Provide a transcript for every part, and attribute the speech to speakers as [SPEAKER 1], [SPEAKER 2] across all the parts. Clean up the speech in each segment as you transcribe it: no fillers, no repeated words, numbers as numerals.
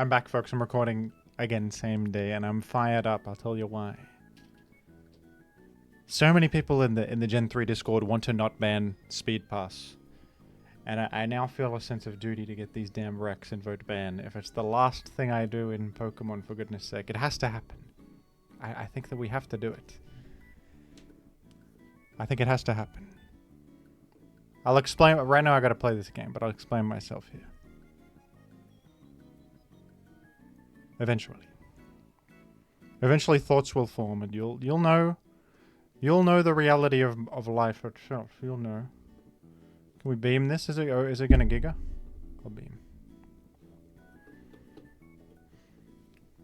[SPEAKER 1] I'm back, folks. I'm recording again same day, and I'm fired up. I'll tell you why. So many people in the Gen 3 Discord want to not ban SpeedPass. And I now feel a sense of duty to get these damn wrecks and vote ban. If it's the last thing I do in Pokemon, for goodness sake. It has to happen. I think that we have to do it. I think it has to happen. I'll explain. Right now I gotta play this game, but I'll explain myself here. Eventually. Eventually thoughts will form and you'll know the reality of life itself. You'll know. Can we beam this? Is it gonna giga? I'll beam.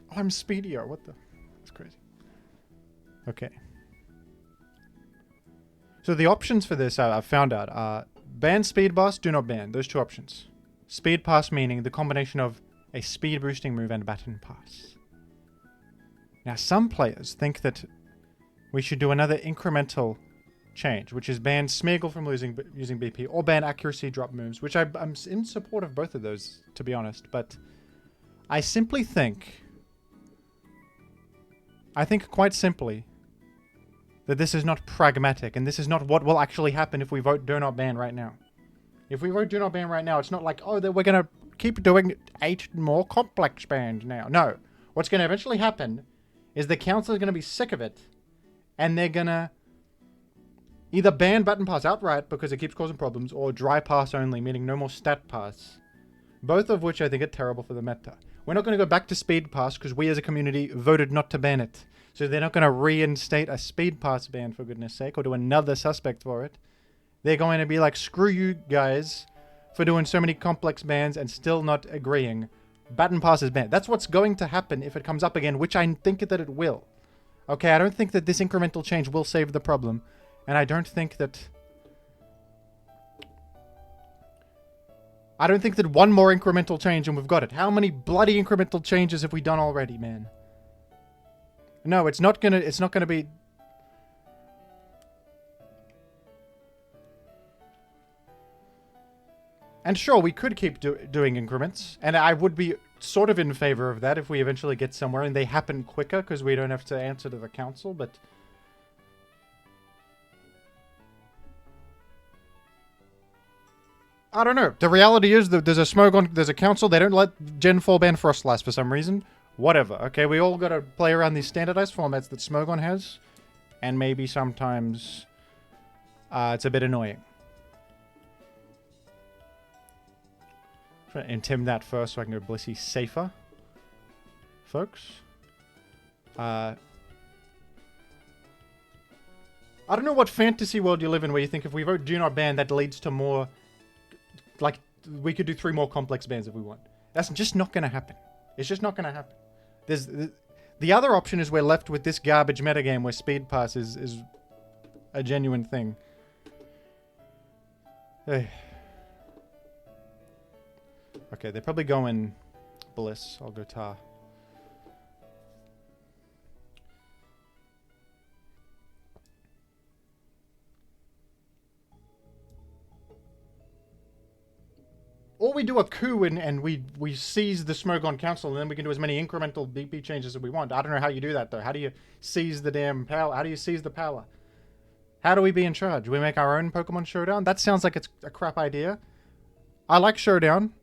[SPEAKER 1] Oh, I'm Speedio. What the? That's crazy. Okay. So the options for this I've found out are ban Speed Pass, do not ban. Those two options. Speed Pass meaning the combination of a speed boosting move and Baton Pass. Now some players think that we should do another incremental change, which is ban Smeargle from using BP, or ban accuracy drop moves, which I'm in support of both of those, to be honest, but I simply think, quite simply, that this is not pragmatic, and this is not what will actually happen if we vote do not ban right now. If we vote do not ban right now, it's not like, oh, we're going to keep doing 8 more complex bans now. No. What's going to eventually happen is the council is going to be sick of it, and they're going to either ban Button Pass outright because it keeps causing problems, or Dry Pass only, meaning no more Stat Pass. Both of which I think are terrible for the meta. We're not going to go back to Speed Pass because we as a community voted not to ban it. So they're not going to reinstate a Speed Pass ban, for goodness sake, or do another suspect for it. They're going to be like, screw you guys for doing so many complex bans and still not agreeing. Baton Pass is banned. That's what's going to happen if it comes up again, which I think that it will. Okay, I don't think that this incremental change will save the problem. And I don't think that one more incremental change and we've got it. How many bloody incremental changes have we done already, man? No, it's not gonna be... And sure, we could keep doing increments, and I would be sort of in favor of that if we eventually get somewhere and they happen quicker because we don't have to answer to the council, but... I don't know. The reality is that there's a council, they don't let Gen 4 ban Frostlass for some reason. Whatever, okay? We all gotta play around these standardized formats that Smogon has, and maybe sometimes it's a bit annoying. Try to intim that first so I can go Blissey safer, folks. I don't know what fantasy world you live in where you think if we vote do not ban, that leads to more... Like, we could do 3 more complex bans if we want. That's just not gonna happen. It's just not gonna happen. The other option is we're left with this garbage metagame where Speed Pass is a genuine thing. Okay, they're probably going Bliss. I'll go Tar. Or we do a coup and we seize the Smogon Council and then we can do as many incremental BP changes as we want. I don't know how you do that though. How do you seize the damn power? How do you seize the power? How do we be in charge? Do we make our own Pokemon Showdown? That sounds like it's a crap idea. I like Showdown.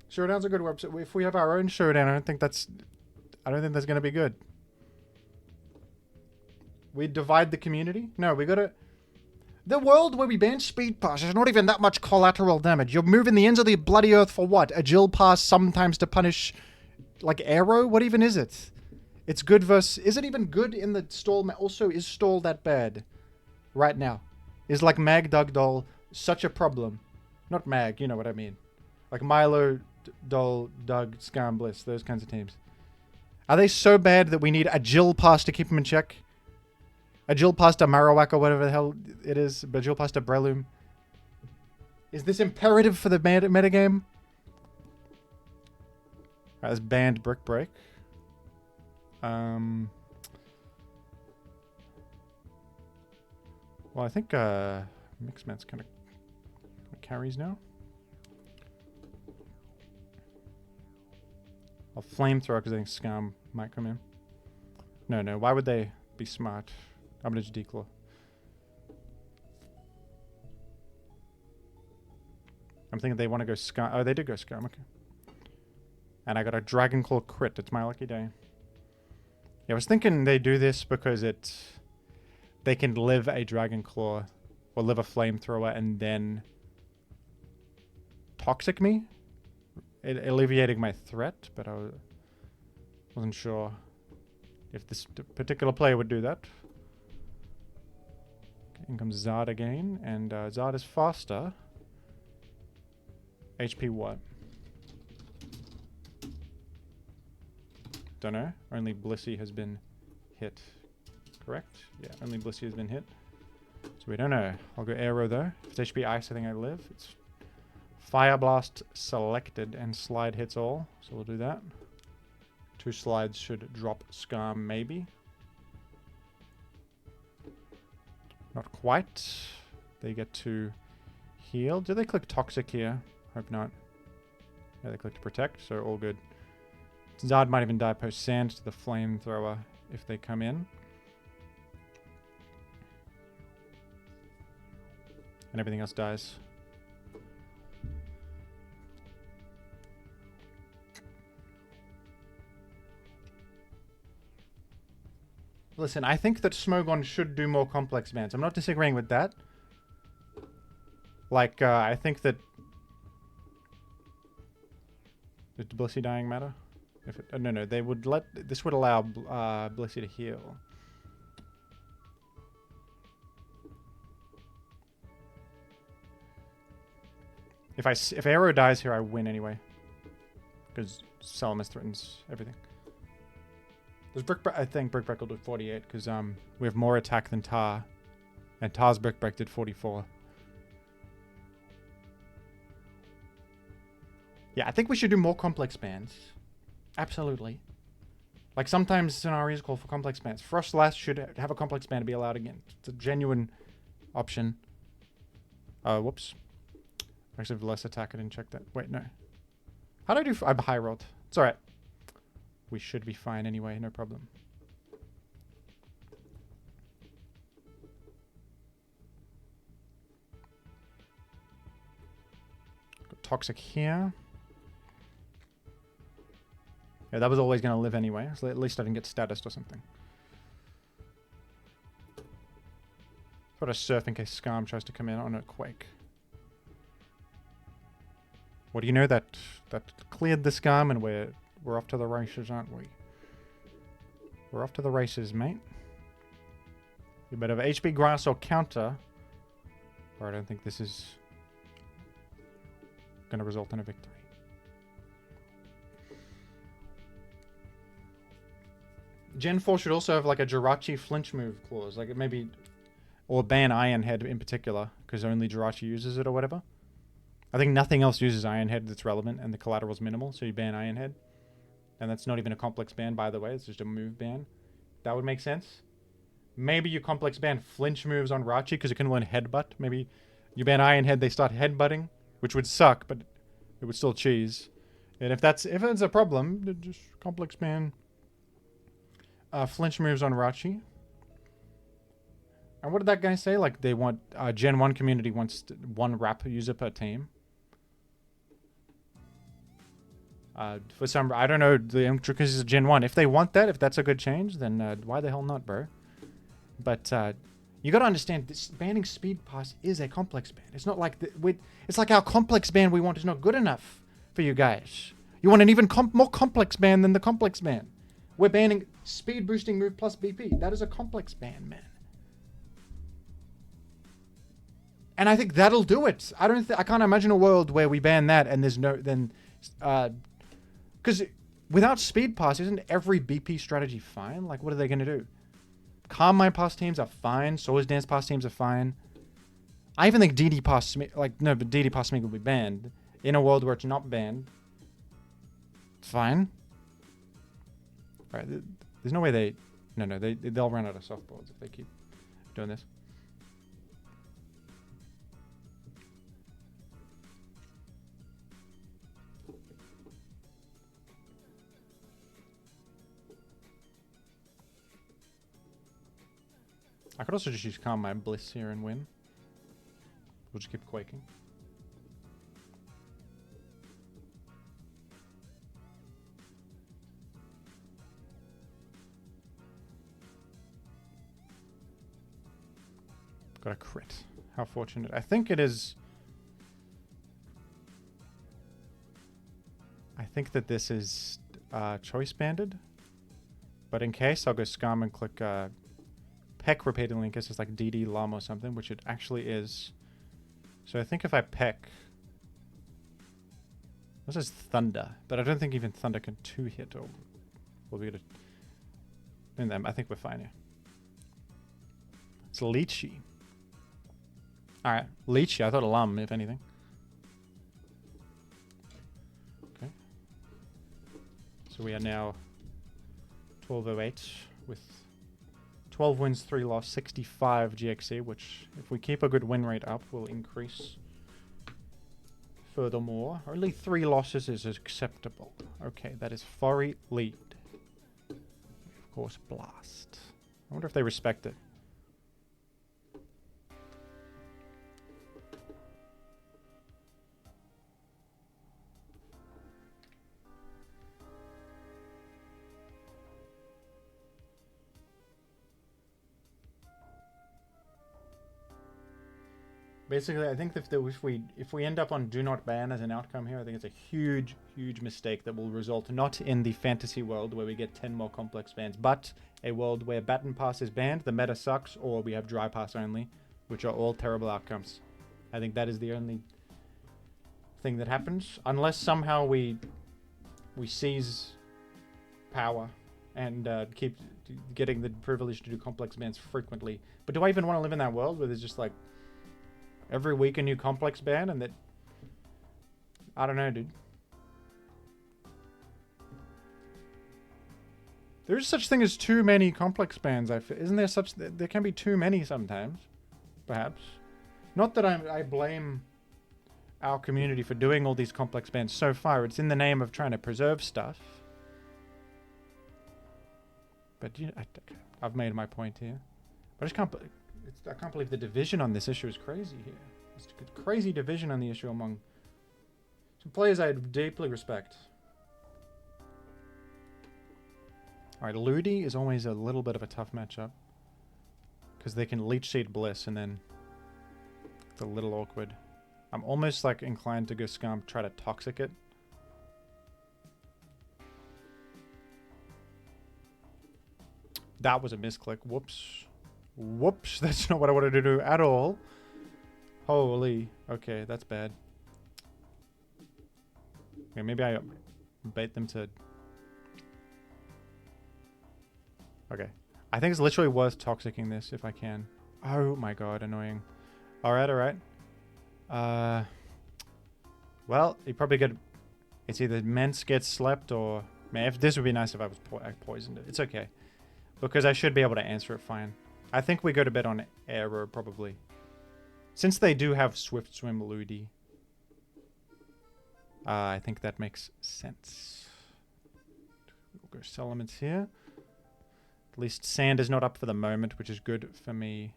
[SPEAKER 1] Showdown's a good website. If we have our own Showdown, I don't think that's going to be good. We divide the community? No, we gotta... The world where we ban Speed Pass is not even that much collateral damage. You're moving the ends of the bloody earth for what? A Jill Pass sometimes to punish, like, Arrow? What even is it? It's good versus... Is it even good in the stall? Also, is stall that bad right now? Is, like, Mag Dugdoll such a problem? Not Mag, you know what I mean. Like Milo, Dole, Doug, Skarm, Bliss, those kinds of teams. Are they so bad that we need a Jill Pass to keep them in check? A Jill Pass to Marowak or whatever the hell it is. A Jill Pass to Breloom. Is this imperative for the metagame? Alright, let's banned Brick Break. Well, I think Mixman's kind of carries now. I'll flamethrower because I think Skarm might come in. No. Why would they be smart? I'm gonna just declaw. I'm thinking they want to go Skarm. Oh, they did go Skarm. Okay. And I got a Dragon Claw crit. It's my lucky day. Yeah, I was thinking they do this because they can live a Dragon Claw or live a Flamethrower and then Toxic me, alleviating my threat, but I wasn't sure if this particular player would do that. Okay, in comes Zard again, and Zard is faster. HP what? Don't know. Only Blissey has been hit. Correct? Yeah, only Blissey has been hit. So we don't know. I'll go Aero though. If it's HP Ice, I think I live. It's Fire Blast selected and Slide hits all. So we'll do that. 2 slides should drop Skarm maybe. Not quite. They get to heal. Do they click Toxic here? Hope not. Yeah, they click to protect, so all good. Zard might even die post Sand to the Flamethrower if they come in. And everything else dies. Listen, I think that Smogon should do more complex bans. I'm not disagreeing with that. Like, I think that... Does Blissey dying matter? If it, no, they would let... This would allow Blissey to heal. If Aero dies here, I win anyway. Because Salamence threatens everything. I think Brick Break will do 48 because we have more attack than Tar. And Tar's Brick Break did 44. Yeah, I think we should do more complex bans. Absolutely. Like sometimes scenarios call for complex bans. Frostlass should have a complex ban to be allowed again. It's a genuine option. Whoops. Actually, less attack. I didn't check that. Wait, no. How do I do? I'm high rolled. It's alright. We should be fine anyway, no problem. Got Toxic here. Yeah, that was always going to live anyway, so at least I didn't get status or something. Got a Surf in case Skarm tries to come in on a Quake. What do you know? That cleared the Skarm and we're off to the races, aren't we? We're off to the races, mate. You better have HP Grass or Counter. Or I don't think this is going to result in a victory. Gen 4 should also have like a Jirachi flinch move clause. Like maybe... Or ban Iron Head in particular. Because only Jirachi uses it or whatever. I think nothing else uses Iron Head that's relevant. And the collateral's minimal. So you ban Iron Head. And that's not even a complex ban, by the way. It's just a move ban. That would make sense. Maybe you complex ban flinch moves on Rachi because it can learn Headbutt. Maybe you ban Iron Head, they start headbutting, which would suck, but it would still cheese. And if it's a problem, then just complex ban flinch moves on Rachi. And what did that guy say? Like they want Gen 1 community wants 1 wrap user per team. For some, I don't know the intricacies of Gen 1. If they want that, if that's a good change, then why the hell not, bro? But you got to understand, this banning SpeedPass is a complex ban. It's not like it's like our complex ban we want is not good enough for you guys. You want an even more complex ban than the complex ban. We're banning speed boosting move plus BP. That is a complex ban, man. And I think that'll do it. I can't imagine a world where we ban that and there's no because without SpeedPass, isn't every BP strategy fine? Like, what are they going to do? Calm Mind Pass teams are fine. Swords Dance Pass teams are fine. I even think DD Pass, but DD Pass will be banned. In a world where it's not banned, it's fine. All right, there's no way they'll run out of softballs if they keep doing this. I could also just use Calm my Bliss here and win. We'll just keep quaking. Got a crit. How fortunate. I think it is... I think that this is choice banded. But in case, I'll go Skarm and click Peck repeatedly in case it's like DD Lum or something, which it actually is. So I think if I Peck... This is Thunder, but I don't think even Thunder can 2-hit or we'll be able to... And then I think we're fine here. It's Leechy. Alright, Leechy. I thought a Lum, if anything. Okay. So we are now 1208 with 12 wins, 3 loss, 65 GXE, which if we keep a good win rate up will increase. Furthermore, only 3 losses is acceptable. Okay, that is Furry lead. Of course, Blast. I wonder if they respect it. Basically, I think if we end up on do not ban as an outcome here, I think it's a huge, huge mistake that will result not in the fantasy world where we get 10 more complex bans, but a world where Baton Pass is banned, the meta sucks, or we have Dry Pass only, which are all terrible outcomes. I think that is the only thing that happens, unless somehow we seize power and keep getting the privilege to do complex bans frequently. But do I even want to live in that world where there's just like every week a new complex ban and that... I don't know, dude. There's such thing as too many complex bans. Isn't there such... There can be too many sometimes. Perhaps. Not that I blame our community for doing all these complex bans so far. It's in the name of trying to preserve stuff. But you know, I've made my point here. But I just can't... I can't believe the division on this issue is crazy here. It's a crazy division on the issue among some players I deeply respect. Alright, Ludi is always a little bit of a tough matchup. Because they can Leech Seed Bliss and then it's a little awkward. I'm almost like inclined to go Skarm, try to Toxic it. That was a misclick. Whoops. Whoops, that's not what I wanted to do at all. Holy. Okay, that's bad. Okay, maybe I bait them to... Okay. I think it's literally worth toxicking this if I can. Oh my god, annoying. Alright, alright. Well, you probably get... It's either Mence gets slept or... Man, if this would be nice if I was I poisoned it. It's okay. Because I should be able to answer it fine. I think we go to bed on Arrow, probably. Since they do have Swift Swim Ludi. I think that makes sense. We'll go Salamence here. At least Sand is not up for the moment, which is good for me.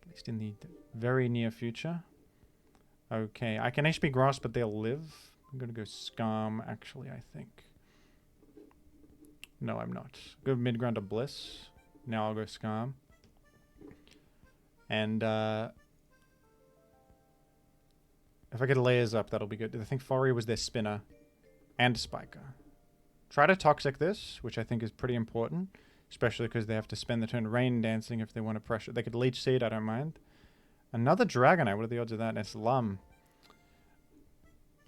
[SPEAKER 1] At least in the very near future. Okay, I can HP Grass, but they'll live. I'm going to go Skarm, actually, I think. No, I'm not. Go mid-ground to Bliss. Now I'll go Skarm. And if I get layers up, that'll be good. I think Furry was their spinner and Spiker. Try to Toxic this, which I think is pretty important, especially because they have to spend the turn Rain Dancing if they want to pressure. They could Leech Seed, I don't mind. Another Dragonite, what are the odds of that? And it's Lum.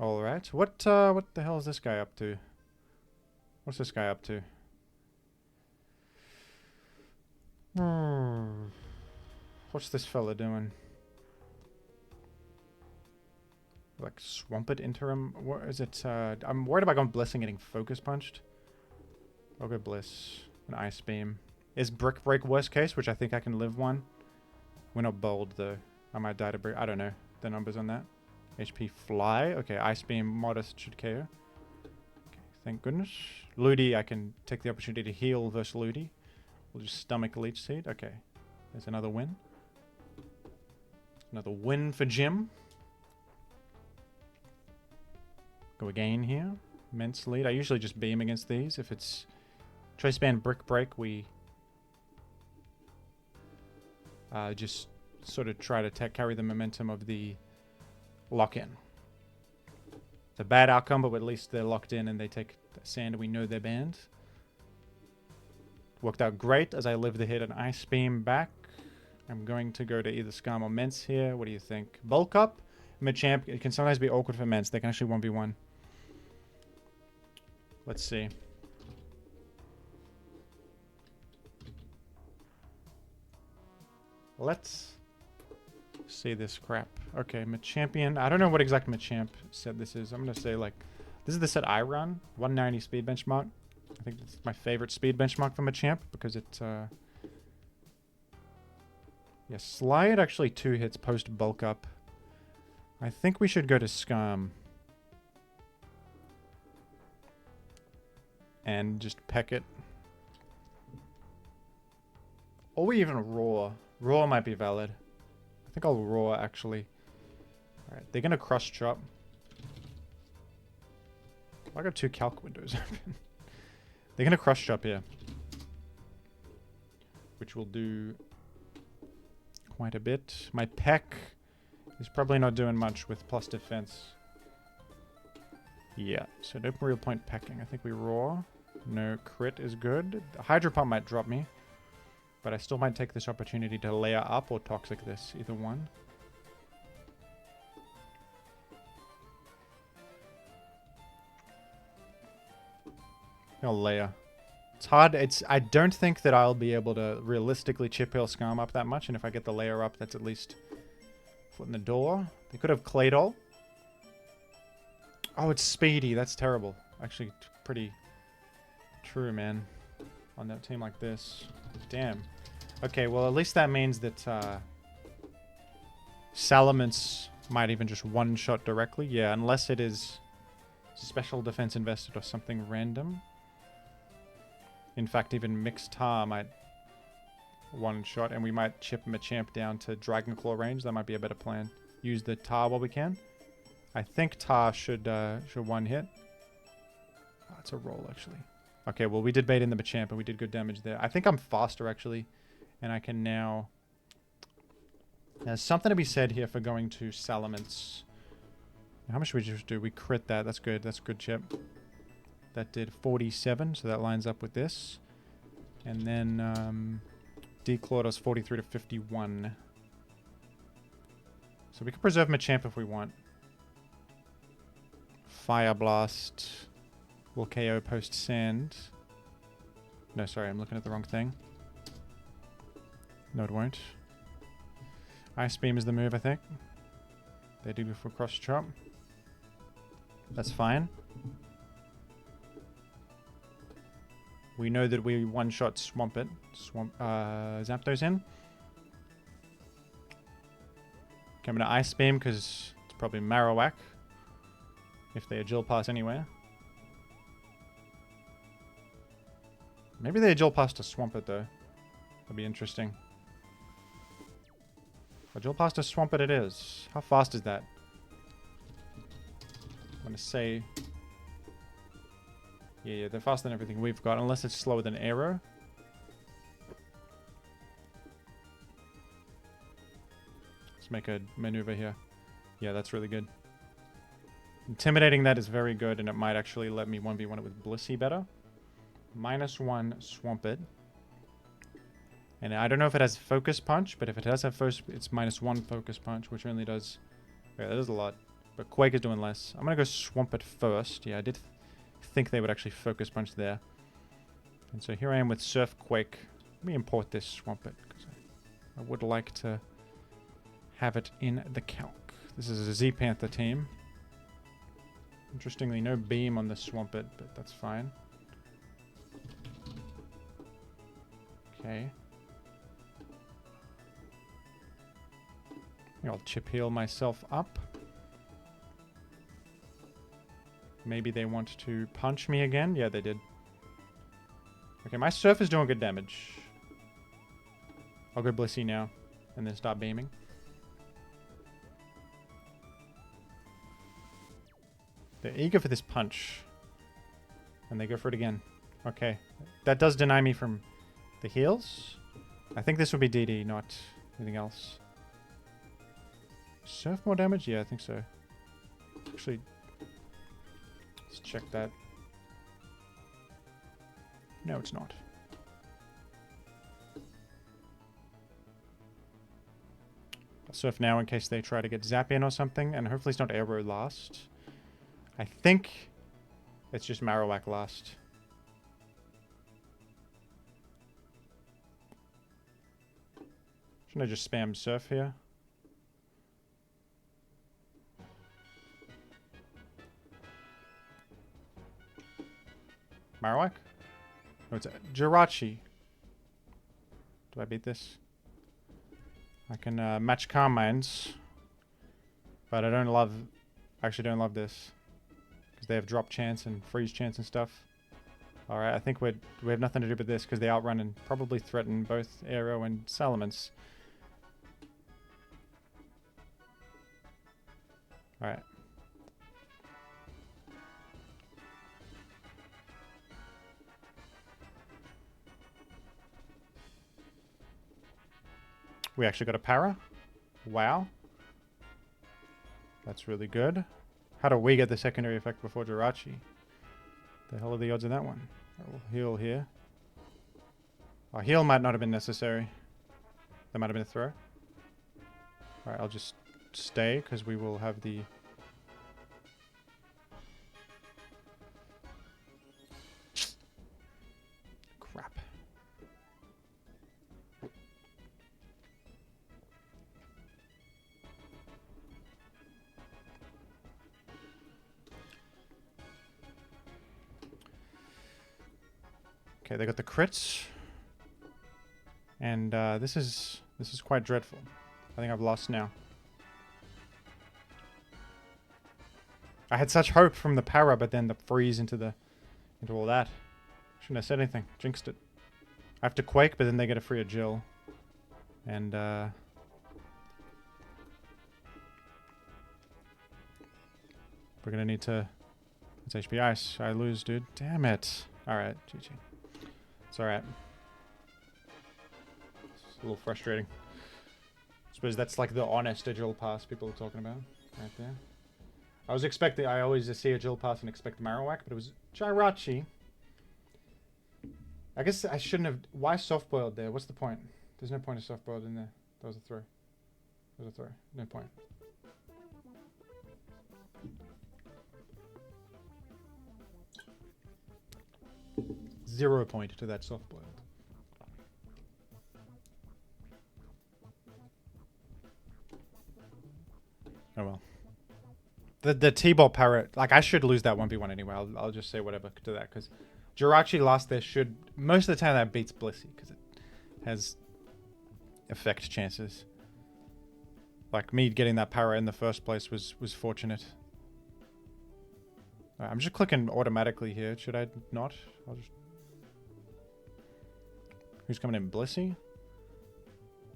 [SPEAKER 1] Alright, what the hell is this guy up to? What's this guy up to? What's this fella doing? Like Swampert Interim? What is it? I'm worried about going Bliss and getting Focus Punched. I'll go Bliss. An Ice Beam. Is Brick Break worst case, which I think I can live one. We're not bold though. I might die to Brick. I don't know the numbers on that. HP Fly. Okay, Ice Beam modest should KO. Okay, thank goodness. Ludi, I can take the opportunity to heal versus Ludi. We'll just stomach Leech Seed. Okay. There's another win. Another win for Jim. Go again here. Immense lead. I usually just beam against these. If it's Choice Band Brick Break, we just sort of try to carry the momentum of the lock-in. It's a bad outcome, but at least they're locked in and they take sand and we know they're banned. Worked out great as I live to hit an Ice Beam back. I'm going to go to either Skarm or Mence here. What do you think? Bulk Up, Machamp. It can sometimes be awkward for Mence. They can actually 1v1. Let's see. Let's see this crap. Okay, Machampion. I don't know what exact Machamp set this is. I'm going to say, like, this is the set I run. 190 speed benchmark. I think this is my favorite speed benchmark from Machamp because it, yeah, Slide actually 2 hits post bulk up. I think we should go to Skarm. And just peck it. Or we even Roar. Roar might be valid. I think I'll Roar, actually. Alright, they're going to Crush Chop. I got 2 calc windows open. They're going to Crush Chop here. Which will do quite a bit. My Peck is probably not doing much with plus defense. Yeah, so no real point pecking. I think we Roar. No crit is good. The Hydro Pump might drop me. But I still might take this opportunity to layer up or Toxic this. Either one. I'll layer. It's hard. I don't think that I'll be able to realistically chip heal Skarm up that much. And if I get the layer up, that's at least foot in the door. They could have Claydol. Oh, it's Speedy. That's terrible. Actually, pretty true, man. On that team like this. Damn. Okay, well, at least that means that Salamence might even just one-shot directly. Yeah, unless it is special defense invested or something random. In fact, even Mixed Tar might one-shot, and we might chip Machamp down to Dragon Claw range. That might be a better plan. Use the Tar while we can. I think Tar should one-hit. Oh, it's a roll, actually. Okay, well, we did bait in the Machamp, and we did good damage there. I think I'm faster, actually, and I can now... There's something to be said here for going to Salamence. How much should we just do? We crit that. That's good. That's a good chip. That did 47, so that lines up with this. And then Declawed us 43 to 51. So we can preserve Machamp if we want. Fire Blast will KO post Sand. No, sorry, I'm looking at the wrong thing. No, it won't. Ice Beam is the move, I think. They do before Cross Chop. That's fine. We know that we one-shot Swamp it. Zapdos in. Coming to Ice Beam because it's probably Marowak. If they Agile Pass anywhere. Maybe they Agile Pass to Swamp it though. That'd be interesting. Agile Pass to Swamp it is. How fast is that? I'm gonna say... Yeah, they're faster than everything we've got, unless it's slower than Aero. Let's make a maneuver here. Yeah, that's really good. Intimidating that is very good, and it might actually let me 1v1 it with Blissey better. -1 Swamp it. And I don't know if it has Focus Punch, but if it does have it's -1 Focus Punch, which only does... Yeah, that is a lot. But Quake is doing less. I'm going to go Swamp it first. Yeah, I did think they would actually Focus Punch there. And so here I am with Surf Quake. Let me import this Swamp it, because I would like to have it in the calc. This is a Z-Panther team. Interestingly, no beam on the Swamp it, but that's fine. Okay. I'll chip heal myself up. Maybe they want to punch me again. Yeah, they did. Okay, my Surf is doing good damage. I'll go Blissey now, and then start beaming. They're eager for this punch. And they go for it again. Okay. That does deny me from the heals. I think this would be DD, not anything else. Surf more damage? Yeah, I think so. Actually, let's check that. No, it's not. I'll surf now in case they try to get Zap in or something, and hopefully it's not Aero last. I think it's just Marowak last. Shouldn't I just spam surf here? Marowak? No, it's Jirachi. Do I beat this? I can match Calm Minds. But I don't love... actually don't love this. Because they have drop chance and freeze chance and stuff. Alright, I think we have nothing to do with this because they outrun and probably threaten both Aero and Salamence. Alright. We actually got a para. Wow. That's really good. How do we get the secondary effect before Jirachi? The hell are the odds of that one? I will heal here. Our heal might not have been necessary. That might have been a throw. Alright, I'll just stay because we will have the... crap. Okay, they got the crits. And this is quite dreadful. I think I've lost now. I had such hope from the para, but then the freeze into all that. Shouldn't have said anything. Jinxed it. I have to Quake, but then they get a free Agil. And we're gonna need to... It's HP Ice. I lose, dude. Damn it. Alright, GG. It's alright. It's a little frustrating. I suppose that's like the honest Agil pass people are talking about. Right there. I was expecting... I always just see Agil pass and expect Marowak, but it was Jirachi. I guess I shouldn't have... Why soft-boiled there? What's the point? There's no point of soft-boiled in there. That was a throw. That was a throw. No point. Zero point to that soft-boiled. Oh well. The T-ball parrot, like I should lose that 1v1 anyway. I'll just say whatever to that because Jirachi last there should most of the time that beats Blissey because it has effect chances. Like me getting that para in the first place was fortunate. I'm just clicking automatically here. Should I not? I'll just... Who's coming in? Blissey?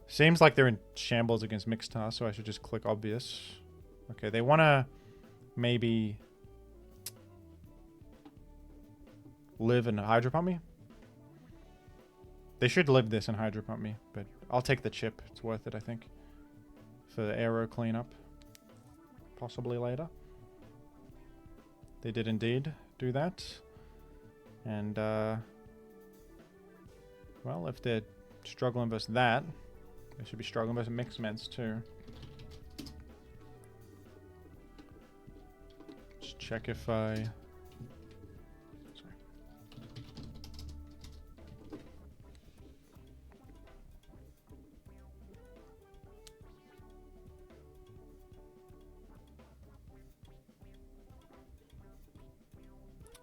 [SPEAKER 1] Seems like they're in shambles against Mixtar, so I should just click obvious. Okay, they want to maybe live and Hydro Pump me. They should live this and Hydro Pump me, but I'll take the chip. It's worth it, I think. For the Aero cleanup. Possibly later. They did indeed do that. And, well, if they're struggling versus that, they should be struggling versus Mixed Meds too. Just check if I... Sorry.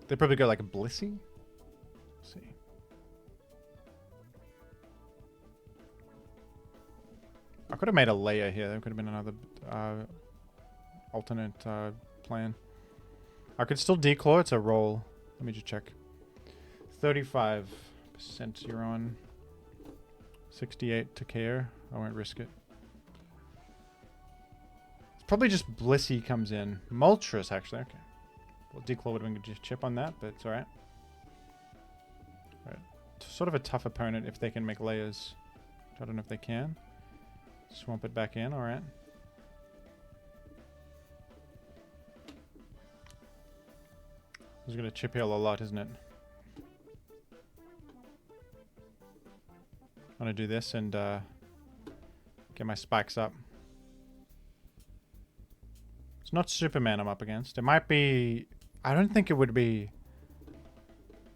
[SPEAKER 1] They probably go like a Blissey. Let's see. I could have made a layer here. There could have been another alternate plan. I could still declaw. It's a roll. Let me just check. 35% you're on. 68 to care. I won't risk it. It's probably just Blissey comes in. Moltres, actually. Okay. Well, Declaw would have been just chip on that, but it's alright. Alright. Sort of a tough opponent if they can make layers. Which I don't know if they can. Swamp it back in. Alright. This is going to chip heal a lot, isn't it? I'm going to do this and get my spikes up. It's not Superman I'm up against. It might be... I don't think it would be...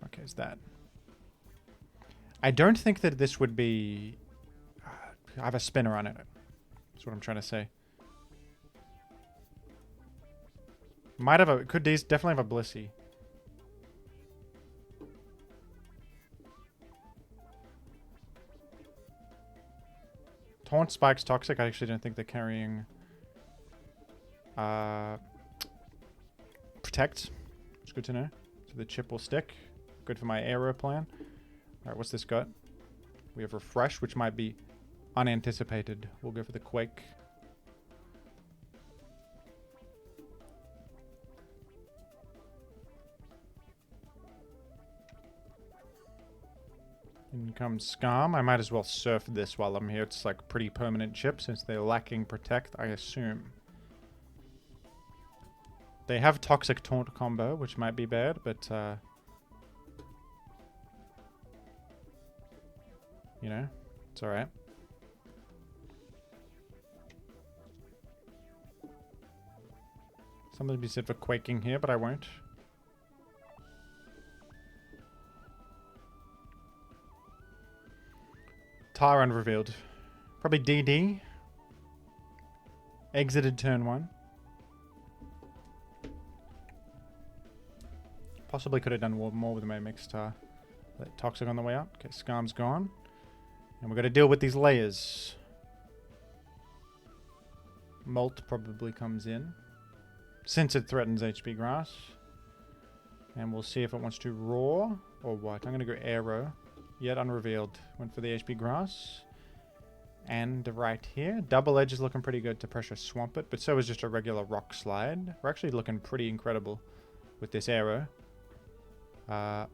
[SPEAKER 1] Okay, it's that. I don't think that this would be... I have a spinner on it. That's what I'm trying to say. Might have a... Could definitely have a Blissey. Taunt, Spike's Toxic. I actually don't think they're carrying... Protect. It's good to know. So the chip will stick. Good for my aero plan. Alright, what's this got? We have Refresh, which might be unanticipated. We'll go for the Quake. In comes Skarm. I might as well surf this while I'm here. It's like pretty permanent chip since they're lacking Protect, I assume. They have Toxic Taunt combo, which might be bad, but you know, it's alright. Something to be said for quaking here, but I won't. Tar unrevealed. Probably DD. Exited turn 1. Possibly could have done more with my mixed Tar. That Toxic on the way out. Okay, Skarm's gone. And we're going to deal with these layers. Molt probably comes in. Since it threatens HP Grass. And we'll see if it wants to Roar or what. I'm going to go Aero. Yet unrevealed. Went for the HP Grass. And right here. Double Edge is looking pretty good to pressure Swamp it. But so is just a regular Rock Slide. We're actually looking pretty incredible with this Aero. I'll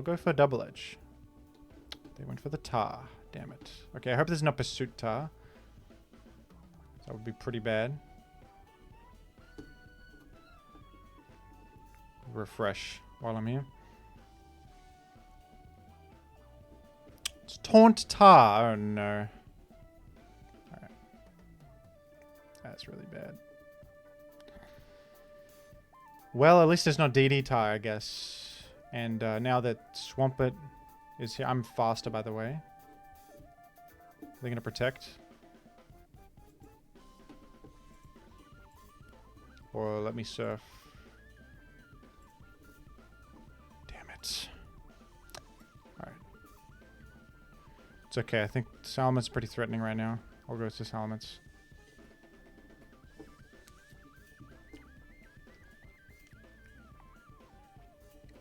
[SPEAKER 1] go for Double Edge. They went for the Tar. Damn it. Okay, I hope there's not Pursuit Tar. That would be pretty bad. Refresh while I'm here. It's Taunt Tar. Oh no. Alright. That's really bad. Well, at least it's not DD Tar, I guess. And now that Swampert is here, I'm faster, by the way. Are they going to protect? Or let me surf? Damn it. Alright. It's okay. I think Salamence is pretty threatening right now. I'll go to Salamence.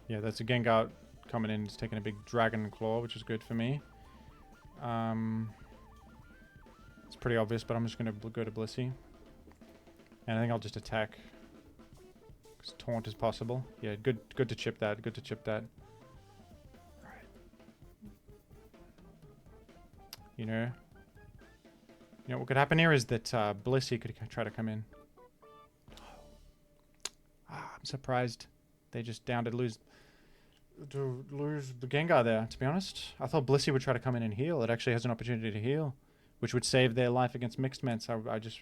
[SPEAKER 1] Yeah, that's a Gengar coming in. It's taking a big Dragon Claw, which is good for me. It's pretty obvious, but I'm just going to go to Blissey. And I think I'll just attack. Because Taunt is possible. Yeah, good to chip that. Good to chip that. Alright. You know what could happen here is that Blissey could try to come in. I'm surprised they just down to lose the Gengar there, to be honest. I thought Blissey would try to come in and heal. It actually has an opportunity to heal, which would save their life against Mixed Ments. I just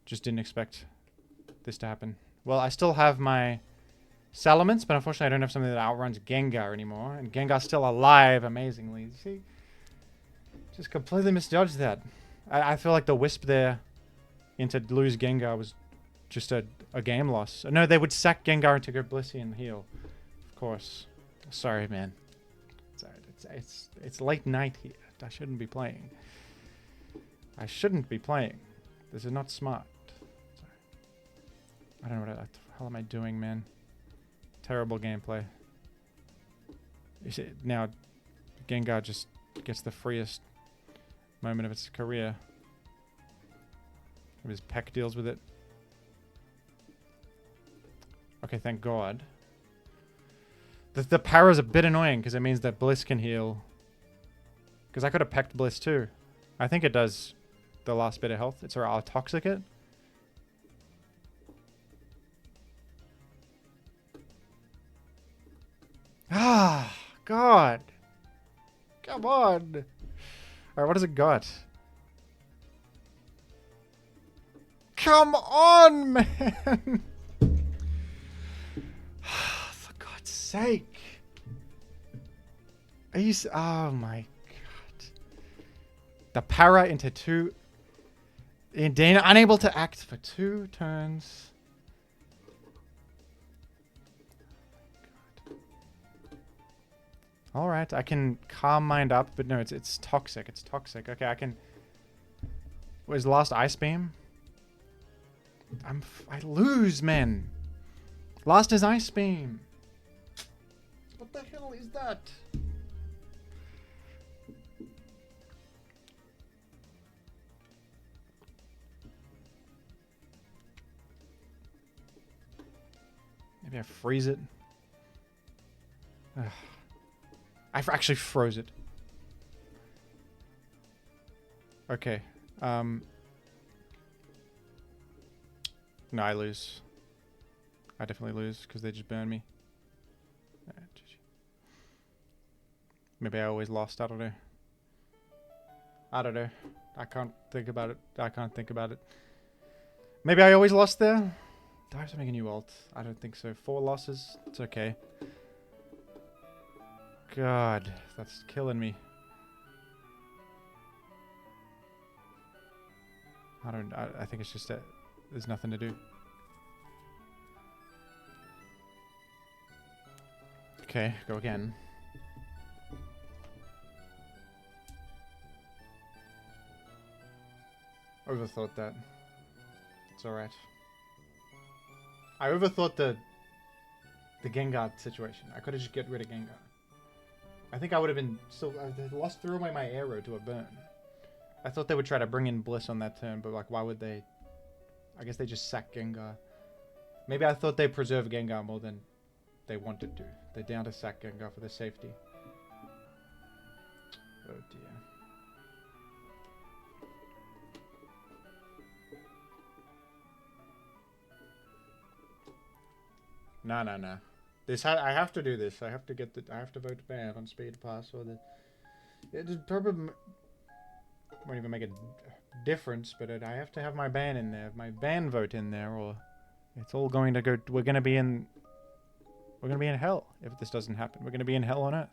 [SPEAKER 1] didn't expect this to happen. Well, I still have my Salamence, but unfortunately I don't have something that outruns Gengar anymore. And Gengar's still alive, amazingly. You see? Just completely misjudged that. I feel like the Wisp there into lose Gengar was just a game loss. No, they would sack Gengar into go Blissey and heal. Of course. Sorry, man. It's late night here. I shouldn't be playing. I shouldn't be playing. This is not smart. Sorry. I don't know what the hell am I doing, man. Terrible gameplay. You see, now Gengar just gets the freest Moment of its career. His Peck deals with it. Okay, thank God. The para's a bit annoying because it means that Bliss can heal. Because I could have pecked Bliss too. I think it does the last bit of health. It's our toxic it. Ah, God. Come on. Alright, what has it got? Come on, man. For God's sake. Are you... Oh, my God. The para into 2... Dana unable to act for 2 turns. Alright, I can calm mind up, but no, it's toxic. It's toxic. Okay, I can... What is the last Ice Beam? I lose, man. Last is Ice Beam. What the hell is that? Maybe I freeze it. Ugh. I actually froze it. Okay. No, I lose. I definitely lose because they just burn me. Maybe I always lost. I don't know. I don't know. I can't think about it. I can't think about it. Maybe I always lost there. Do I have to make a new ult? I don't think so. 4 losses. It's okay. God, that's killing me. I think it's just that there's nothing to do. Okay, go again. Overthought that. It's alright. I overthought the Gengar situation. I could have just get rid of Gengar. I think I would have been still... I lost through away my arrow to a burn. I thought they would try to bring in Bliss on that turn, but like, why would they? I guess they just sack Gengar. Maybe I thought they preserve Gengar more than they wanted to. They're down to sack Gengar for their safety. Oh dear. No. I have to do this. I have to get the. I have to vote ban on SpeedPass, or the. It probably won't even make a difference, but I have to have my ban in there, my ban vote in there, or it's all going to go. We're going to be in. We're going to be in hell if this doesn't happen. We're going to be in hell on earth.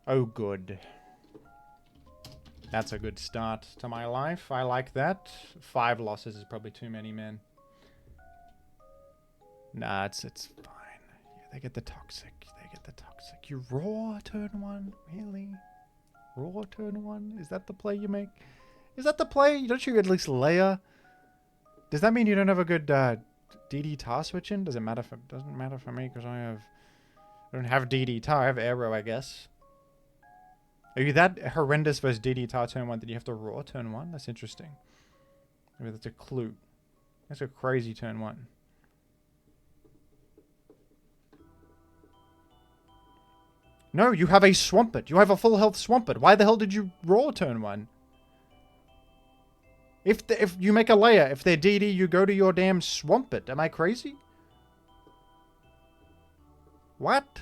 [SPEAKER 1] Oh, good. That's a good start to my life. I like that. 5 losses is probably too many, man. Nah, it's fine. Yeah, they get the toxic. They get the toxic. You raw turn 1? Really? Raw turn 1? Is that the play you make? Is that the play? Don't you at least layer? Does that mean you don't have a good DD tar switch in? Does it matter for... Doesn't matter for me because I don't have DD tar. I have arrow, I guess. Are you that horrendous versus DD tar turn 1 that you have to raw turn 1? That's interesting. Maybe that's a clue. That's a crazy turn 1. No, you have a Swampert. You have a full health Swampert. Why the hell did you raw turn 1? If you make a layer, if they're DD, you go to your damn Swampert. Am I crazy? What?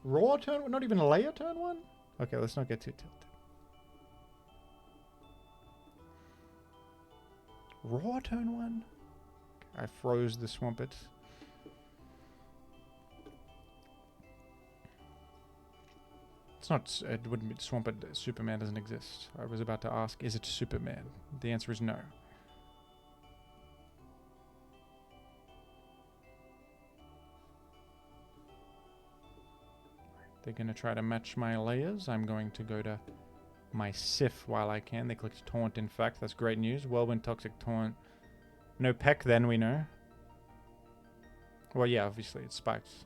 [SPEAKER 1] Raw turn 1? Not even a layer turn 1? Okay, let's not get too tilted. Raw turn 1? I froze the Swampert. It's not... It wouldn't be... Swampert... Superman doesn't exist. I was about to ask, is it Superman? The answer is no. They're going to try to match my layers. I'm going to go to my Sif while I can. They clicked Taunt, in fact. That's great news. Whirlwind, Toxic, Taunt. No Peck then, we know. Well, yeah, obviously. It's Spikes.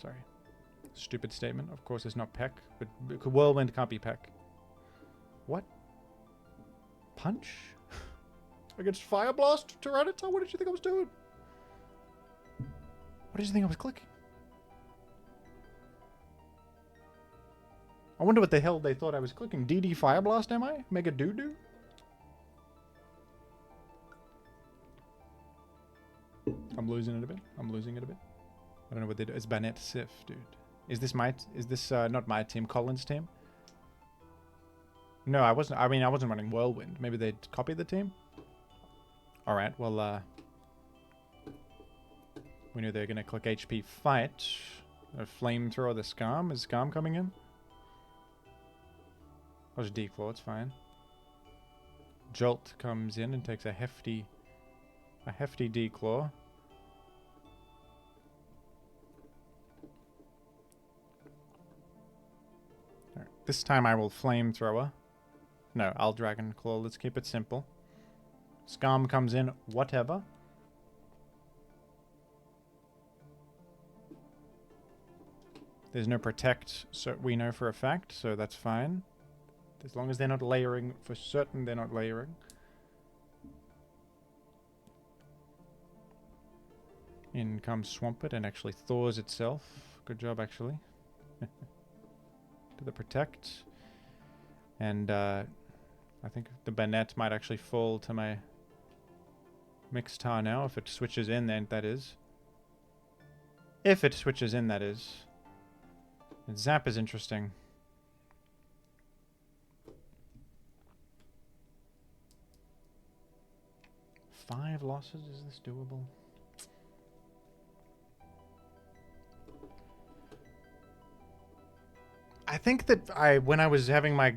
[SPEAKER 1] Sorry. Stupid statement. Of course, it's not Peck, but Whirlwind can't be Peck. What? Punch? Against Fire Blast? Tyranitar? What did you think I was doing? What did you think I was clicking? I wonder what the hell they thought I was clicking. DD Fire Blast, am I? Mega Doo-Doo? I'm losing it a bit. I'm losing it a bit. I don't know what they do. It's Banette Sif, dude. Is this not my team, Colin's team? No, I wasn't. I mean, I wasn't running Whirlwind. Maybe they'd copied the team? Alright, well, we knew they were going to click HP Fight. A Flamethrower, the Skarm. Is Skarm coming in? I'll just Declaw, it's fine. Jolt comes in and takes a hefty Declaw. Right, this time I will Flamethrower. No, I'll Dragon Claw. Let's keep it simple. Skarm comes in, whatever. There's no Protect, so we know for a fact, so that's fine. As long as they're not layering, for certain they're not layering. In comes Swampert and actually thaws itself. Good job, actually. To the Protect. And I think the Banette might actually fall to my Mixtar now, if it switches in, then that is. If it switches in, that is. And Zap is interesting. Five losses? Is this doable? I think that when I was having my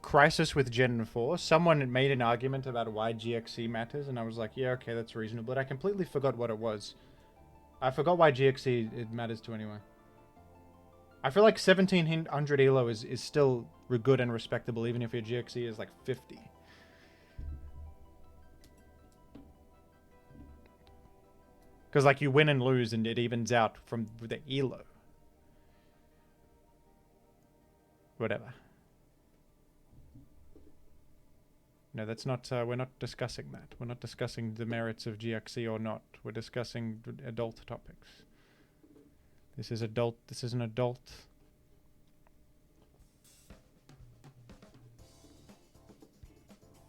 [SPEAKER 1] crisis with Gen 4, someone made an argument about why GXE matters, and I was like, yeah, okay, that's reasonable, but I completely forgot what it was. I forgot why GXE it matters to anyone. I feel like 1700 elo is still good and respectable, even if your GXE is like 50. Because like you win and lose and it evens out from the elo. Whatever. No, that's not, we're not discussing that. We're not discussing the merits of GXE or not. We're discussing adult topics. This is adult, this is an adult.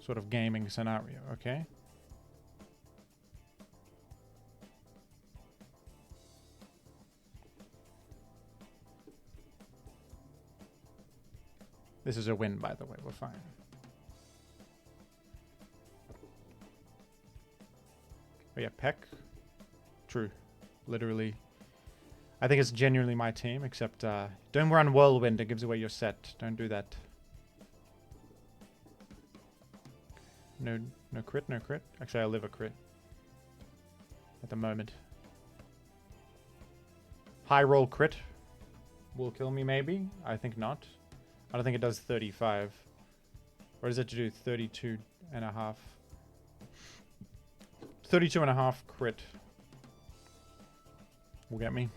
[SPEAKER 1] Sort of gaming scenario, okay? This is a win, by the way, we're fine. Oh yeah, Peck. True. Literally. I think it's genuinely my team, except don't run Whirlwind, it gives away your set. Don't do that. No crit, no crit. Actually, I live a crit. At the moment. High roll crit. Will kill me, maybe? I think not. I don't think it does 35. Or does it do 32 and a half? 32 and a half crit will get me.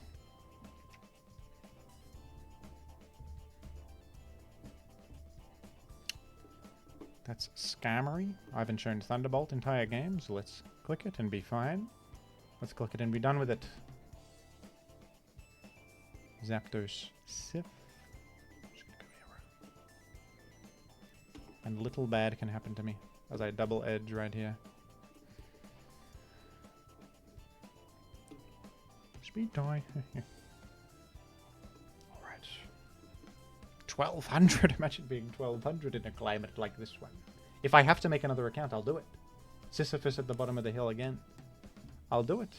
[SPEAKER 1] That's Skarmory. I haven't shown Thunderbolt entire game, so let's click it and be fine. Let's click it and be done with it. Zapdos Sif. And little bad can happen to me as I double edge right here. Speed toy. Alright. 1200. Imagine being 1200 in a climate like this one. If I have to make another account, I'll do it. Sisyphus at the bottom of the hill again. I'll do it.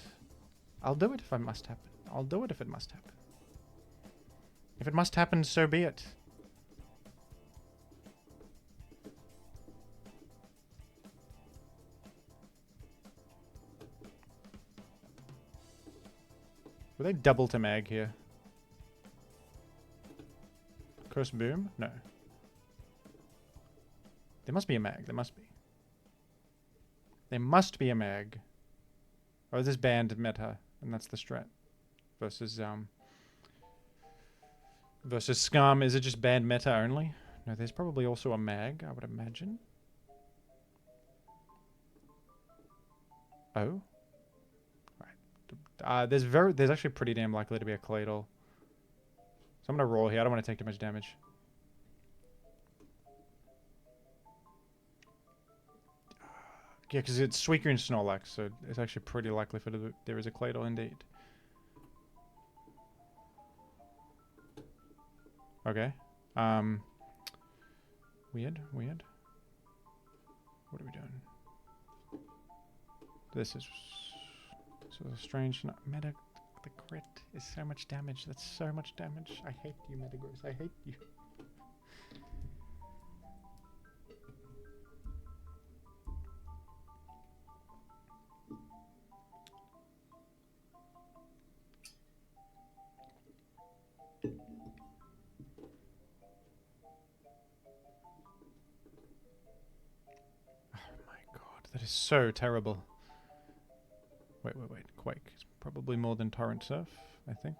[SPEAKER 1] I'll do it if it must happen. I'll do it if it must happen. If it must happen, so be it. Will they double to mag here? Curse Boom? No. There must be a mag. There must be. There must be a mag. Oh, this banned meta, and that's the strat. Versus, Versus Skarm, is it just banned meta only? No, there's probably also a mag, I would imagine. Oh? Right. There's actually pretty damn likely to be a Claydol. So I'm gonna roll here. I don't want to take too much damage. Yeah, because it's Suicune and Snorlax, so it's actually pretty likely for there is a Claydol indeed. Okay. Weird. What are we doing? This is so strange. Meta, the crit is so much damage. That's so much damage. I hate you, Metagross. I hate you. That is so terrible. Wait. Quake. It's probably more than Torrent Surf, I think.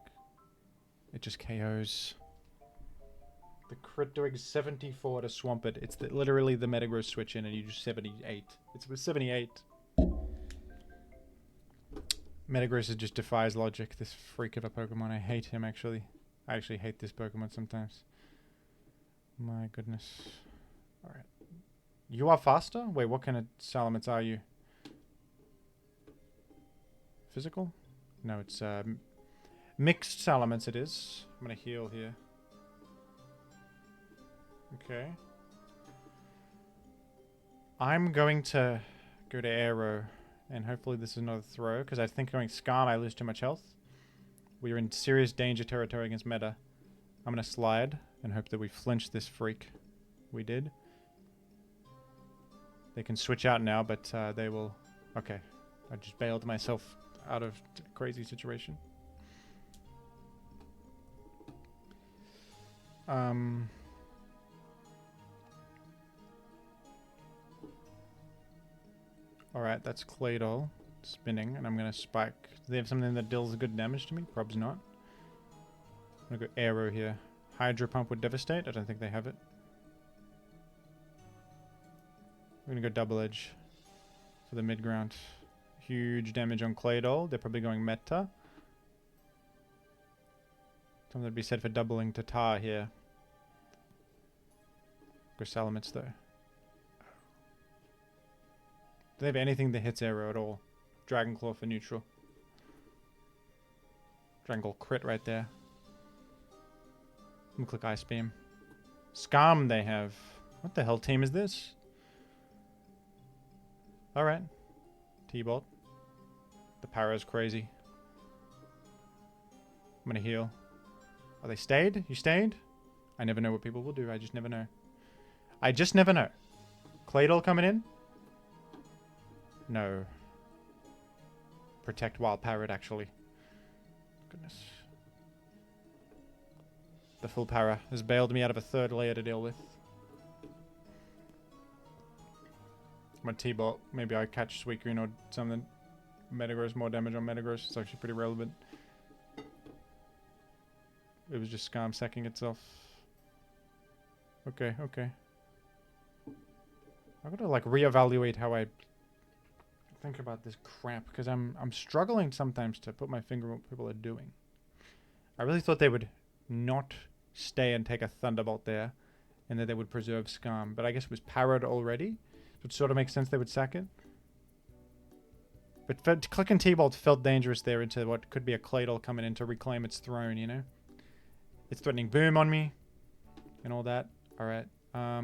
[SPEAKER 1] It just KOs. The crit doing 74 to Swampert. It's literally the Metagross switch in and you just 78. It's 78. Metagross just defies logic. This freak of a Pokemon. I hate him, actually. I actually hate this Pokemon sometimes. My goodness. Alright. You are faster? Wait, what kind of Salamence are you? Physical? No, it's mixed Salamence it is. I'm gonna heal here. Okay. I'm going to go to Aero, and hopefully this is not a throw, because I think going Skarm I lose too much health. We are in serious danger territory against Meta. I'm gonna slide, and hope that we flinch this freak. We did. They can switch out now, but they will... Okay. I just bailed myself out of a crazy situation. Alright, that's Claydol spinning, and I'm going to spike. Do they have something that deals good damage to me? Prob's not. I'm going to go Aero here. Hydro Pump would devastate. I don't think they have it. I'm going to go Double Edge for the mid-ground. Huge damage on Claydol. They're probably going Meta. Something to be said for doubling to Tar here. Go Salamence though. Do they have anything that hits Aero at all? Dragon Claw for neutral. Dragon Claw crit right there. I'm gonna click Ice Beam. Skarm they have. What the hell team is this? Alright. T-Bolt. The power is crazy. I'm gonna heal. Are they stayed? You stayed? I never know what people will do. I just never know. I just never know. Claydol coming in? No. Protect Wild Parrot, actually. Goodness. The full para has bailed me out of a third layer to deal with. My T-Bolt. Maybe I catch Suicune or something. Metagross, more damage on Metagross. It's actually pretty relevant. It was just Skarm sacking itself. Okay. I gotta like reevaluate how I think about this crap, because I'm struggling sometimes to put my finger on what people are doing. I really thought they would not stay and take a Thunderbolt there, and that they would preserve Skarm, but I guess it was parried already, so it sort of makes sense they would sack it. But clicking T-Bolt felt dangerous there into what could be a Claydol coming in to reclaim its throne, you know? It's threatening Boom on me, and all that. Alright, I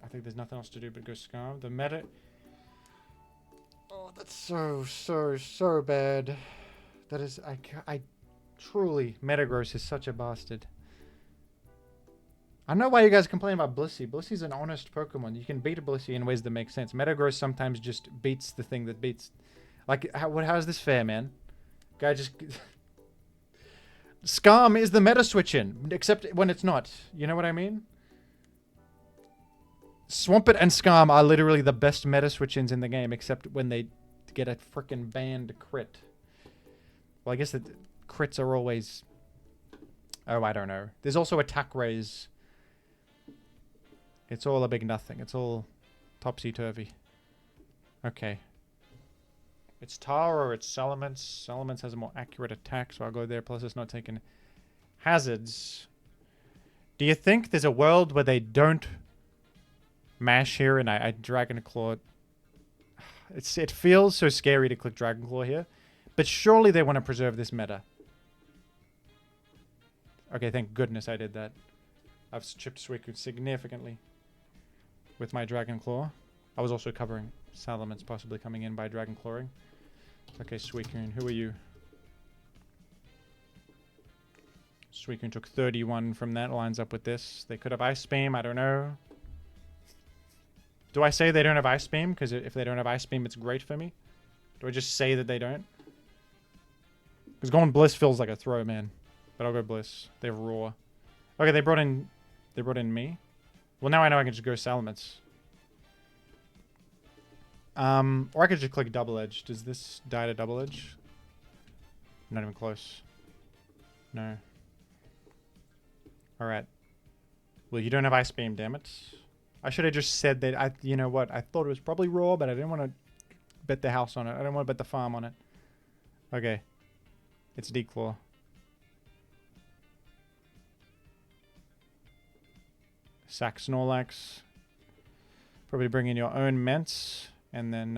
[SPEAKER 1] think there's nothing else to do but go Skarm. The meta... Oh, that's so bad. That is... I truly... Metagross is such a bastard. I don't know why you guys complain about Blissey. Blissey's an honest Pokemon. You can beat a Blissey in ways that make sense. Metagross sometimes just beats the thing that beats... Like, how is this fair, man? Guy just... Skarm is the meta switch in, except when it's not. You know what I mean? Swampert and Skarm are literally the best meta switch-ins in the game, except when they get a frickin' banned crit. Well, I guess that crits are always Oh, I don't know. There's also attack raise. It's all a big nothing. It's all topsy-turvy. Okay. It's Tar or it's Salamence. Salamence has a more accurate attack, so I'll go there. Plus it's not taking hazards. Do you think there's a world where they don't mash here and I Dragon Claw? It feels so scary to click Dragon Claw here. But surely they want to preserve this meta. Okay, thank goodness I did that. I've chipped Suicune significantly with my Dragon Claw. I was also covering Salamence possibly coming in by Dragon Clawing. Okay, Suicune, who are you? Suicune took 31 from that. Lines up with this. They could have Ice Beam. I don't know. Do I say they don't have Ice Beam? Because if they don't have Ice Beam, it's great for me. Do I just say that they don't? Because going Bliss feels like a throw, man. But I'll go Bliss. They have Roar. Okay, they brought in me. Well, now I know I can just go Salamence. Or I could just click Double Edge. Does this die to Double Edge? Not even close. No. Alright. Well, you don't have Ice Beam, damn it. I should have just said that. You know what? I thought it was probably Raw, but I didn't want to bet the house on it. I didn't want to bet the farm on it. Okay. It's Declaw. Sack Snorlax. Probably bring in your own Ments. And then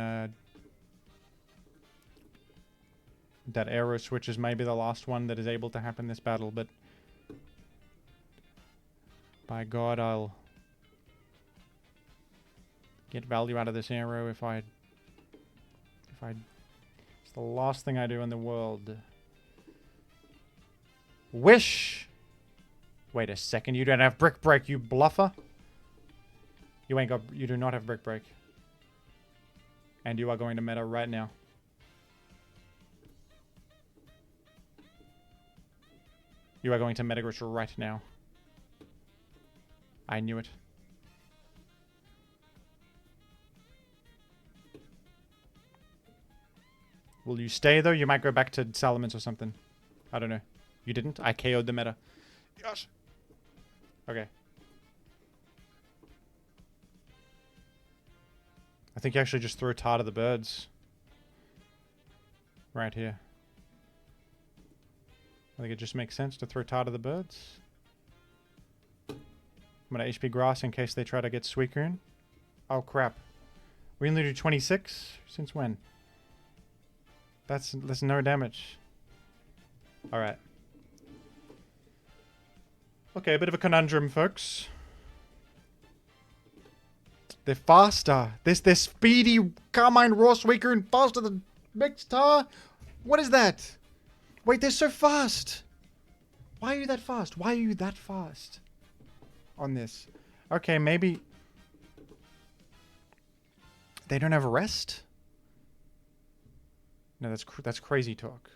[SPEAKER 1] that Aero Switch is maybe the last one that is able to happen this battle, but by God, I'll get value out of this Aero if I it's the last thing I do in the world. Wish! Wait a second, you don't have Brick Break, you bluffer. You do not have Brick Break. And you are going to meta right now. You are going to Metagross right now. I knew it. Will you stay though? You might go back to Salamence or something. I don't know. You didn't? I KO'd the meta. Yes. Okay. I think you actually just throw Tar to the birds. Right here. I think it just makes sense to throw Tar to the birds. I'm gonna HP Grass in case they try to get Suicune. Oh crap. We only do 26? Since when? That's no damage. Alright. Okay, a bit of a conundrum, folks. They're faster. They're speedy Carmine Raw Suicune faster than Mixed Tar. What is that? Wait, they're so fast. Why are you that fast? Why are you that fast on this? Okay, maybe they don't have rest. No, that's crazy talk.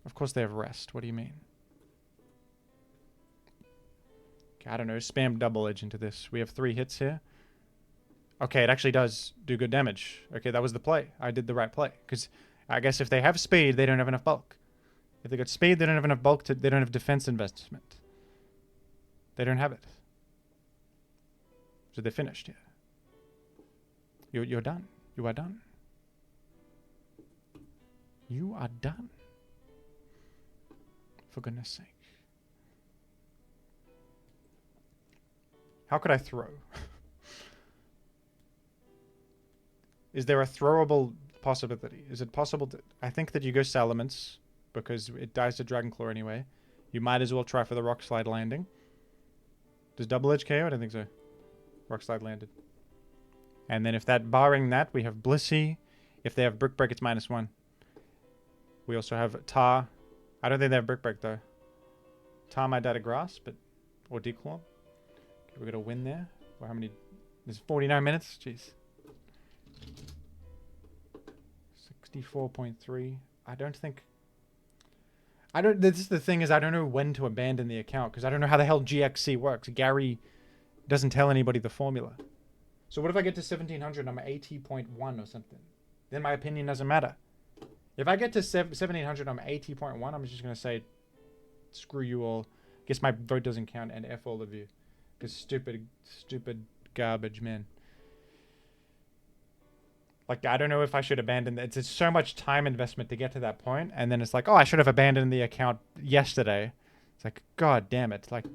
[SPEAKER 1] Of course they have rest. What do you mean? I don't know, spam Double Edge into this. We have 3 hits here. Okay, it actually does do good damage. Okay, that was the play. I did the right play. Because I guess if they have speed, they don't have enough bulk. If they got speed, they don't have enough bulk. They don't have defense investment. They don't have it. So they're finished here. You're done. You are done. You are done. For goodness sake. How could I throw? Is there a throwable possibility? Is it possible to... I think that you go Salamence, because it dies to Dragon Claw anyway. You might as well try for the Rock Slide landing. Does Double Edge KO? I don't think so. Rock Slide landed. And then if that, barring that, we have Blissey. If they have Brick Break, it's -1. We also have Tar. I don't think they have Brick Break, though. Tar might die to Grass, but... Or Declaw. Okay, we're going to win there. Well, how many... There's 49 minutes? Jeez. 64.3. I don't think... This is the thing is I don't know when to abandon the account because I don't know how the hell GXC works. Gary doesn't tell anybody the formula. So what if I get to 1700 and I'm at 80.1 or something? Then my opinion doesn't matter. If I get to 1700, I'm 80.1. I'm just going to say, screw you all. Guess my vote doesn't count and F all of you. Because stupid garbage, man. Like, I don't know if I should abandon that. It's so much time investment to get to that point. And then it's like, oh, I should have abandoned the account yesterday. It's like, god damn it. Like,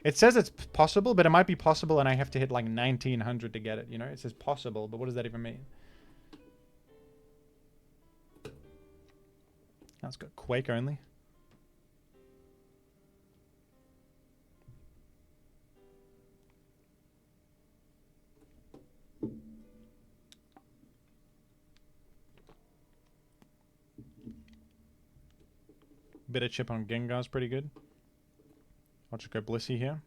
[SPEAKER 1] it says it's possible, but it might be possible and I have to hit like 1900 to get it, you know? It says possible, but what does that even mean? Now it's got Quake only. Bit of chip on Gengar's pretty good. I'll just go Blissey here.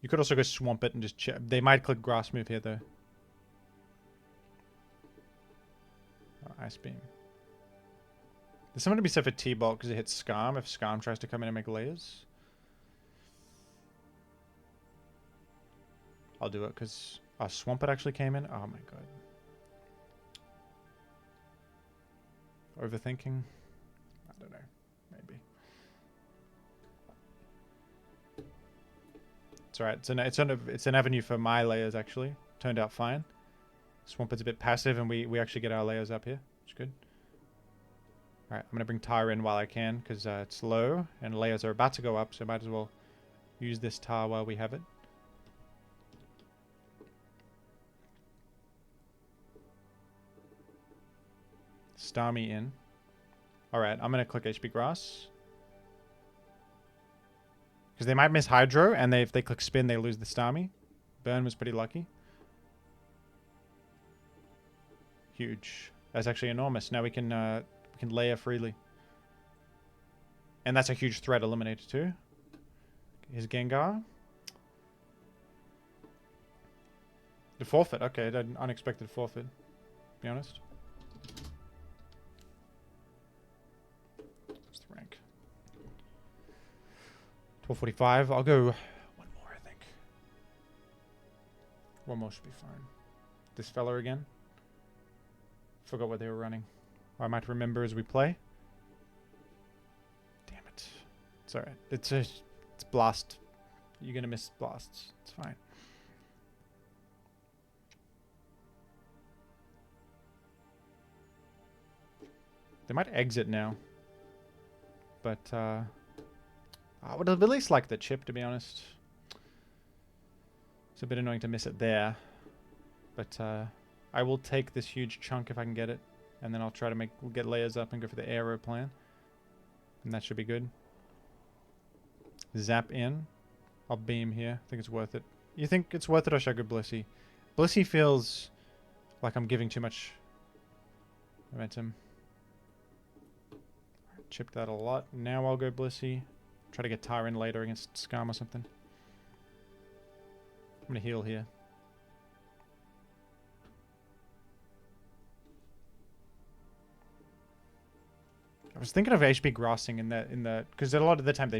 [SPEAKER 1] You could also go Swamp It and just chip. They might click Grass move here though. Oh, Ice Beam. There's something to be said for T-Bolt because it hits Skarm if Skarm tries to come in and make layers. I'll do it because Swamp It actually came in. Oh my god. Overthinking? I don't know. Maybe. It's alright. It's an avenue for my layers actually. Turned out fine. Swamp It's a bit passive and we actually get our layers up here. Which is good. Alright, I'm going to bring Tar in while I can because it's low and layers are about to go up, so might as well use this Tar while we have it. Starmie in. Alright, I'm going to click HP Grass. Because they might miss Hydro, and if they click Spin, they lose the Starmie. Burn was pretty lucky. Huge. That's actually enormous. Now we can layer freely. And that's a huge threat eliminated too. Here's Gengar. The forfeit. Okay, an unexpected forfeit. To be honest. What's the rank? 1245. I'll go one more, I think. One more should be fine. This fella again. Forgot what they were running. I might remember as we play. Damn it. It's alright. It's Blast. You're gonna miss Blasts. It's fine. They might exit now. But, I would have at least liked the chip, to be honest. It's a bit annoying to miss it there. But, I will take this huge chunk if I can get it. And then I'll try to get layers up and go for the aero plan. And that should be good. Zap in. I'll beam here. I think it's worth it. You think it's worth it or should I go Blissey? Blissey feels like I'm giving too much momentum. Chipped that a lot. Now I'll go Blissey. Try to get Tar in later against Skarm or something. I'm going to heal here. I was thinking of HP grassing in that because a lot of the time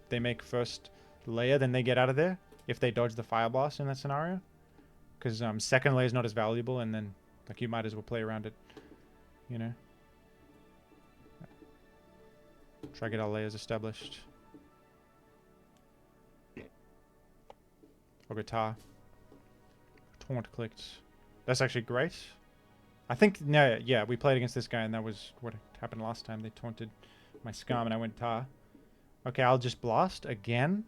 [SPEAKER 1] they make first layer, then they get out of there if they dodge the Fire Blast in that scenario. Because second layer is not as valuable, and then like you might as well play around it, you know. Try to get our layers established. I'll go Tar. Taunt clicked. That's actually great. I think, no, yeah, we played against this guy and that was what happened last time. They taunted my Skarm and I went Tar. Okay, I'll just Blast again.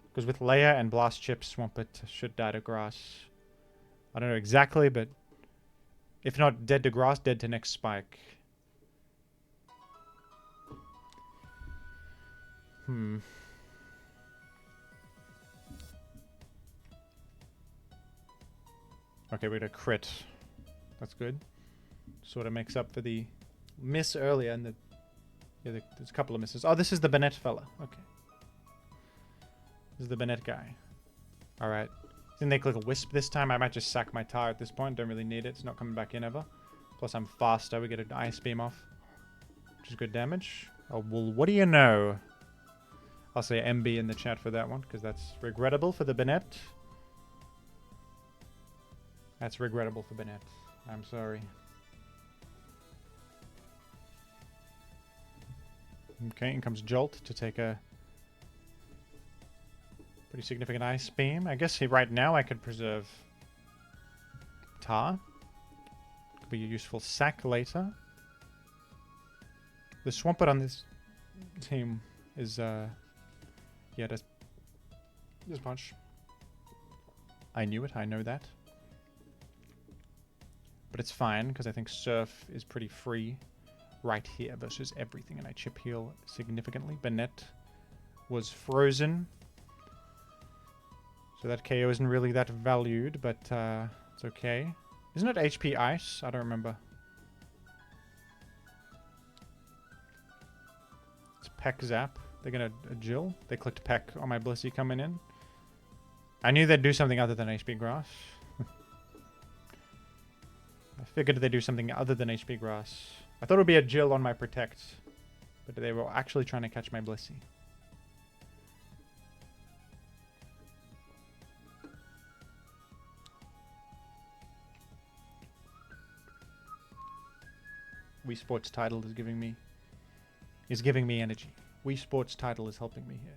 [SPEAKER 1] Because with Layer and Blast Chip, Swamp It should die to Grass. I don't know exactly, but if not dead to Grass, dead to next Spike. Okay, we're gonna crit. That's good. Sort of makes up for the miss earlier and there's a couple of misses. Oh, this is the Bennett fella. Okay. This is the Bennett guy. Alright. Then they click a Wisp this time. I might just sack my Tar at this point. Don't really need it. It's not coming back in ever. Plus I'm faster. We get an Ice Beam off. Which is good damage. Oh, well, what do you know? I'll say MB in the chat for that one, because that's regrettable for the Bennett. That's regrettable for Bennett. I'm sorry. Okay, in comes Jolt to take a pretty significant Ice Beam. I guess right now I could preserve Tar. Could be a useful sack later. The Swampert on this team is, yeah, does punch. I knew it, I know that. But it's fine, because I think Surf is pretty free right here versus everything, and I chip heal significantly. Banette was frozen, so that KO isn't really that valued, but it's okay. Isn't it HP Ice? I don't remember. It's Peck Zap. They're gonna Jill. They clicked Peck on my Blissey coming in. I knew they'd do something other than HP Grass. I figured they'd do something other than HP Grass. I thought it would be a Jill on my Protect, but they were actually trying to catch my Blissey. Wii Sports title is giving me energy. Wii Sports title is helping me here.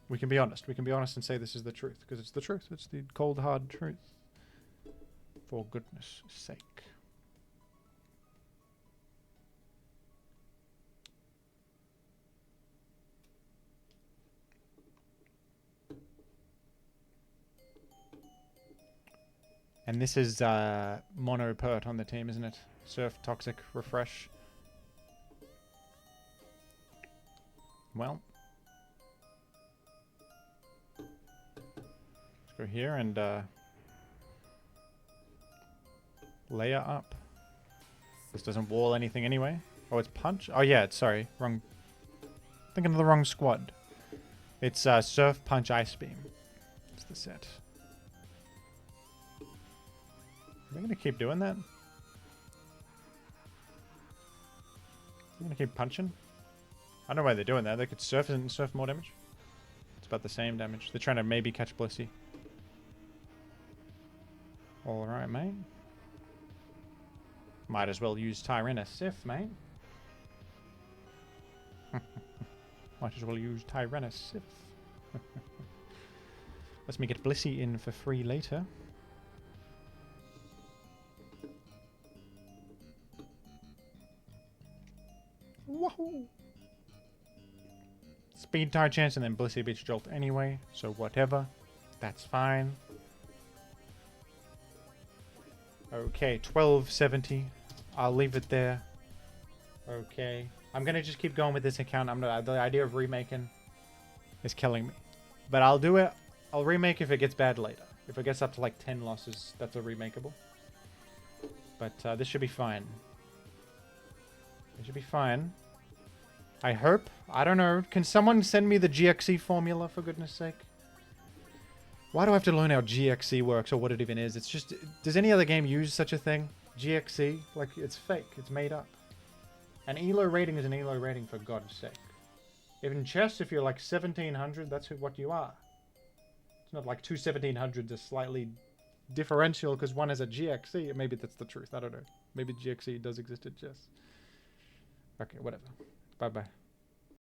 [SPEAKER 1] We can be honest. We can be honest and say this is the truth, because it's the truth. It's the cold, hard truth. For goodness sake. And this is Mono Pert on the team, isn't it? Surf, Toxic, Refresh. Well. Let's go here and layer up. This doesn't wall anything anyway. Oh, it's Punch? Oh yeah, it's, sorry. Wrong. Thinking of the wrong squad. It's Surf, Punch, Ice Beam. That's the set. Are they going to keep doing that? Are they going to keep punching? I don't know why they're doing that. They could surf and surf more damage. It's about the same damage. They're trying to maybe catch Blissey. Alright, mate. Might as well use Tyranitar, mate. Might as well use Tyranitar. Let's me get Blissey in for free later. Woohoo! Speed Tire chance and then Blissey beats Jolt anyway, so whatever. That's fine. Okay, 1270. I'll leave it there. Okay. I'm gonna just keep going with this account. The idea of remaking is killing me. But I'll do it. I'll remake if it gets bad later. If it gets up to like 10 losses, that's a remakeable. But this should be fine. It should be fine. I hope. I don't know. Can someone send me the GXE formula, for goodness sake? Why do I have to learn how GXE works or what it even is? It's just... Does any other game use such a thing? GXE? Like, it's fake. It's made up. An ELO rating is an ELO rating, for God's sake. Even in chess, if you're like 1700, that's what you are. It's not like two 1700s are slightly differential because one has a GXE. Maybe that's the truth. I don't know. Maybe GXE does exist in chess. Okay, whatever. Bye-bye.